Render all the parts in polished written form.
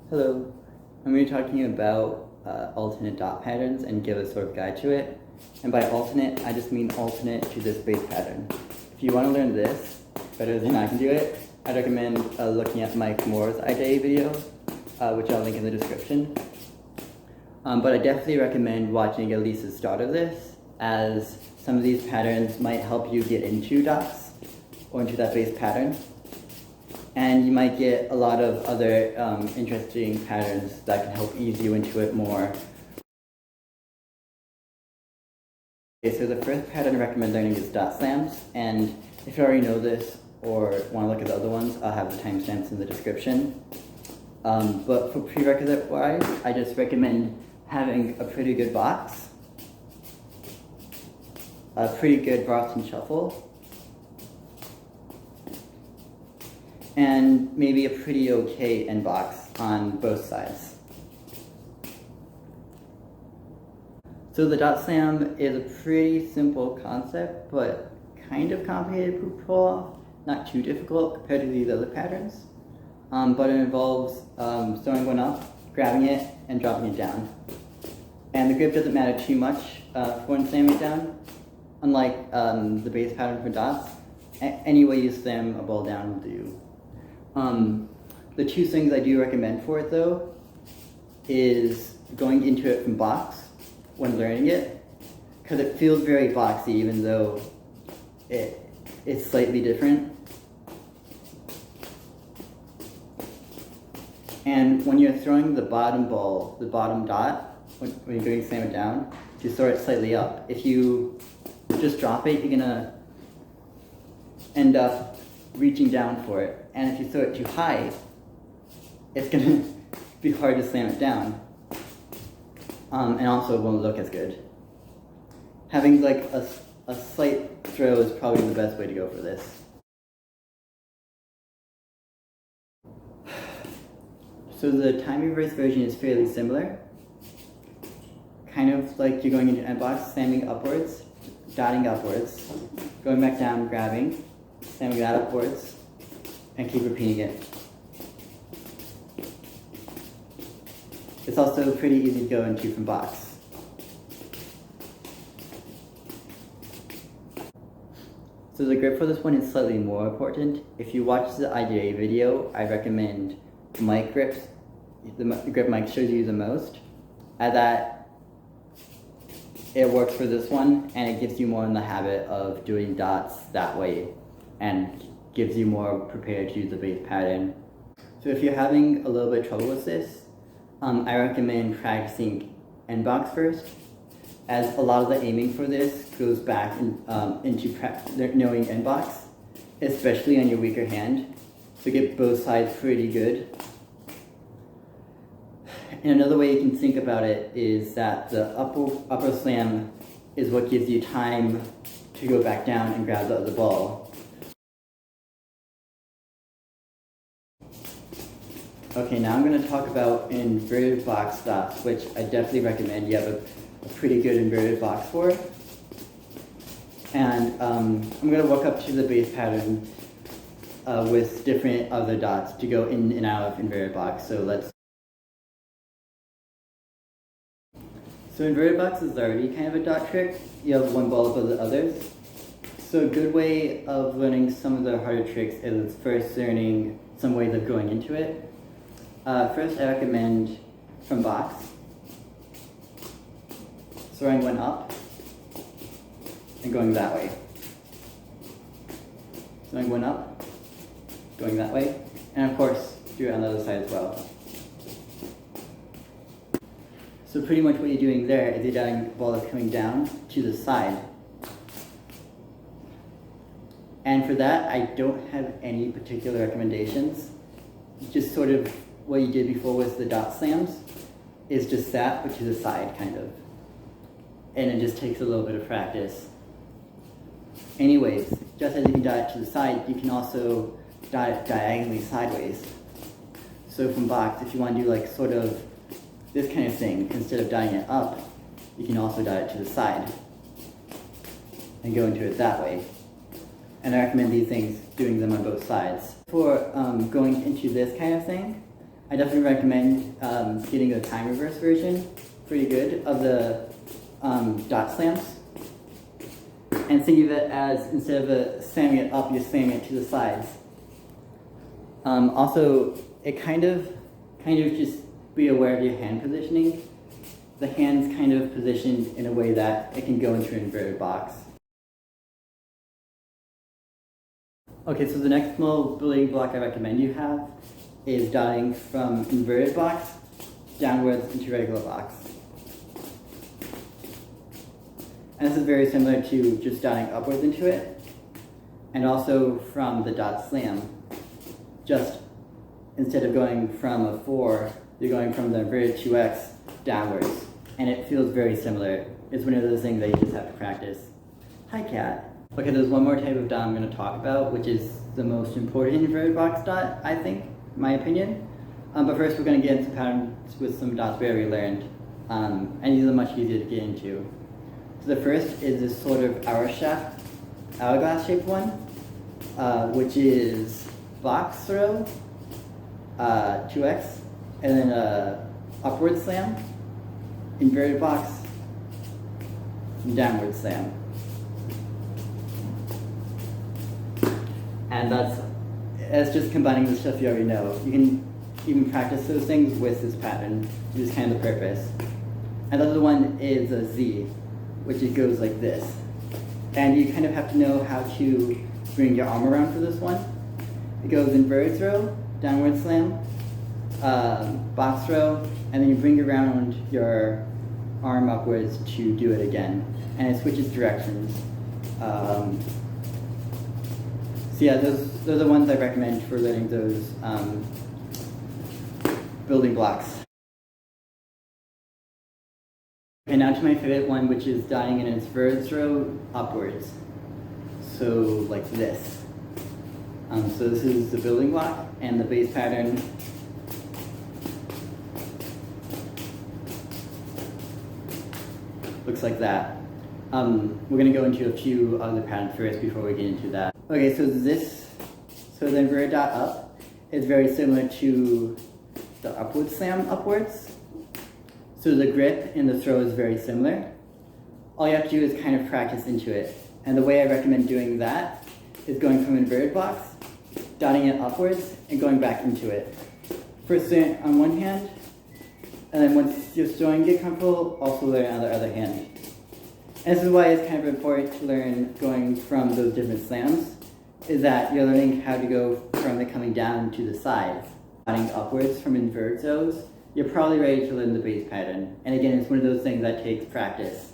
Hello, I'm going to be talking about alternate dot patterns and give a sort of guide to it. And by alternate, I just mean alternate to this base pattern. If you want to learn this better than I can do it, I'd recommend looking at Mike Moore's IDA video, which I'll link in the description. But I definitely recommend watching at least the start of this, as some of these patterns might help you get into dots or into that base pattern. And you might get a lot of other interesting patterns that can help ease you into it more. Okay, so the first pattern I recommend learning is dot slams, and if you already know this or want to look at the other ones, I'll have the timestamps in the description. But for prerequisite wise, I just recommend having a pretty good box, a pretty good Boston shuffle, and maybe a pretty okay end box on both sides. So the dot slam is a pretty simple concept, but kind of complicated to pull off. Not too difficult compared to these other patterns, but it involves throwing one up, grabbing it, and dropping it down. And the grip doesn't matter too much for when slamming it down, unlike the base pattern for dots. Any way you slam a ball down will do. The two things I do recommend for it though is going into it from box when learning it, because it feels very boxy even though it's slightly different. And when you're throwing the bottom ball, the bottom dot, when you're doing slam it down, you throw it slightly up. If you just drop it, you're gonna end up reaching down for it. And if you throw it too high, it's gonna be hard to slam it down. And also it won't look as good. Having like a slight throw is probably the best way to go for this. So the time reverse version is fairly similar. Kind of like you're going into end box, slamming upwards, dotting upwards, going back down, grabbing, slamming that upwards, and keep repeating it. It's also pretty easy to go into from box. So the grip for this one is slightly more important. If you watch the IDA video, I recommend Mike grips, the grip Mike shows you the most, as that it works for this one and it gives you more in the habit of doing dots that way and gives you more prepared to use the base pattern. So if you're having a little bit of trouble with this, I recommend practicing end box first, as a lot of the aiming for this goes back into knowing end box, especially on your weaker hand, to get both sides pretty good. And another way you can think about it is that the upper slam is what gives you time to go back down and grab the other ball. Okay, now I'm going to talk about inverted box dots, which I definitely recommend you have a pretty good inverted box for. And I'm going to work up to the base pattern with different other dots to go in and out of inverted box. So inverted box is already kind of a dot trick. You have one ball above the others. So a good way of learning some of the harder tricks is first learning some ways of going into it. First, I recommend from box, throwing one up and going that way. Throwing one up, going that way, and of course, do it on the other side as well. So pretty much what you're doing there is you're dotting the ball that's coming down to the side. And for that, I don't have any particular recommendations. Just sort of what you did before with the dot slams is just that, but to the side, kind of. And it just takes a little bit of practice. Anyways, just as you can dot it to the side, you can also dot it diagonally sideways. So from box, if you want to do like sort of this kind of thing, instead of dotting it up, you can also dot it to the side and go into it that way. And I recommend these things, doing them on both sides. For going into this kind of thing, I definitely recommend getting the time reverse version, pretty good, of the dot slams. And think of it as, instead of slamming it up, you're slamming it to the sides. Also, it kind of just be aware of your hand positioning. The hand's kind of positioned in a way that it can go into an inverted box. Okay, so the next small building block I recommend you have is dotting from inverted box downwards into regular box. And this is very similar to just dotting upwards into it, and also from the dot slam. Just instead of going from a 4, you're going from the inverted 2x downwards, and it feels very similar. It's one of those things that you just have to practice. Hi, cat. Okay, there's one more type of dot I'm going to talk about, which is the most important inverted box dot, I think, in my opinion. But first, we're going to get into patterns with some dots we already learned, and these are much easier to get into. So the first is this sort of hourglass shaped one, which is box row, 2x, and then a upward slam, inverted box, and downward slam. And that's just combining the stuff you already know. You can even practice those things with this pattern, which is kind of the purpose. Another one is a Z, which it goes like this. And you kind of have to know how to bring your arm around for this one. It goes inverted throw, downward slam, box throw, and then you bring around your arm upwards to do it again. And it switches directions. So yeah, those are the ones I recommend for learning those building blocks. Okay, now to my favorite one, which is dotting in its inverted throw upwards. So like this. So this is the building block, and the base pattern looks like that. We're going to go into a few other patterns first before we get into that. Okay, so the inverted dot up is very similar to the upward slam upwards. So the grip and the throw is very similar. All you have to do is kind of practice into it. And the way I recommend doing that is going from inverted box, dotting it upwards, and going back into it. First on one hand, and then once you're starting to get comfortable, also learn on the other hand. And this is why it's kind of important to learn going from those different slams, is that you're learning how to go from it coming down to the sides. Dotting upwards from inverted throws, you're probably ready to learn the base pattern. And again, it's one of those things that takes practice.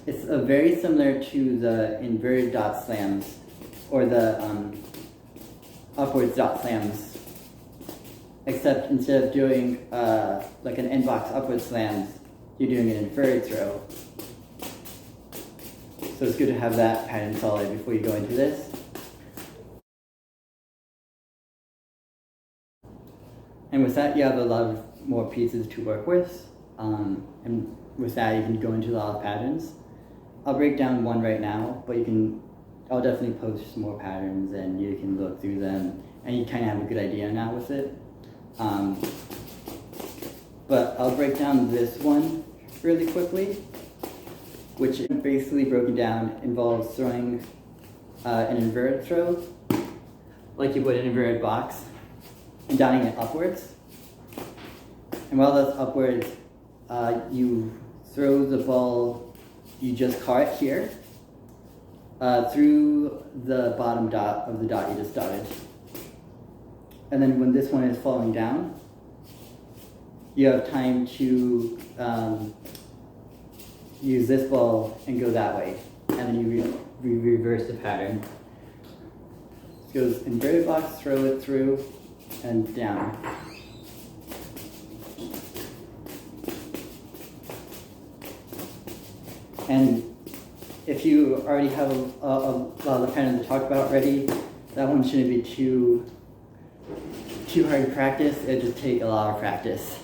It's very similar to the inverted dot slams, or the upwards dot slams, except instead of doing like an end box upward slams, you're doing an inverted throw. So it's good to have that pattern solid before you go into this. And with that, you have a lot of more pieces to work with. And with that, you can go into a lot of patterns. I'll break down one right now, but I'll definitely post more patterns and you can look through them and you kind of have a good idea now with it. But I'll break down this one really quickly, which basically broken down involves throwing an inverted throw, like you would an inverted box, and dotting it upwards. And while that's upwards, you throw the ball you just caught here through the bottom dot of the dot you just dotted. And then when this one is falling down, you have time to use this ball and go that way. And then you reverse the pattern. It goes inverted box, throw it through, and down. And if you already have a lot of the patterns to talk about already, that one shouldn't be too hard to practice. It'll just take a lot of practice.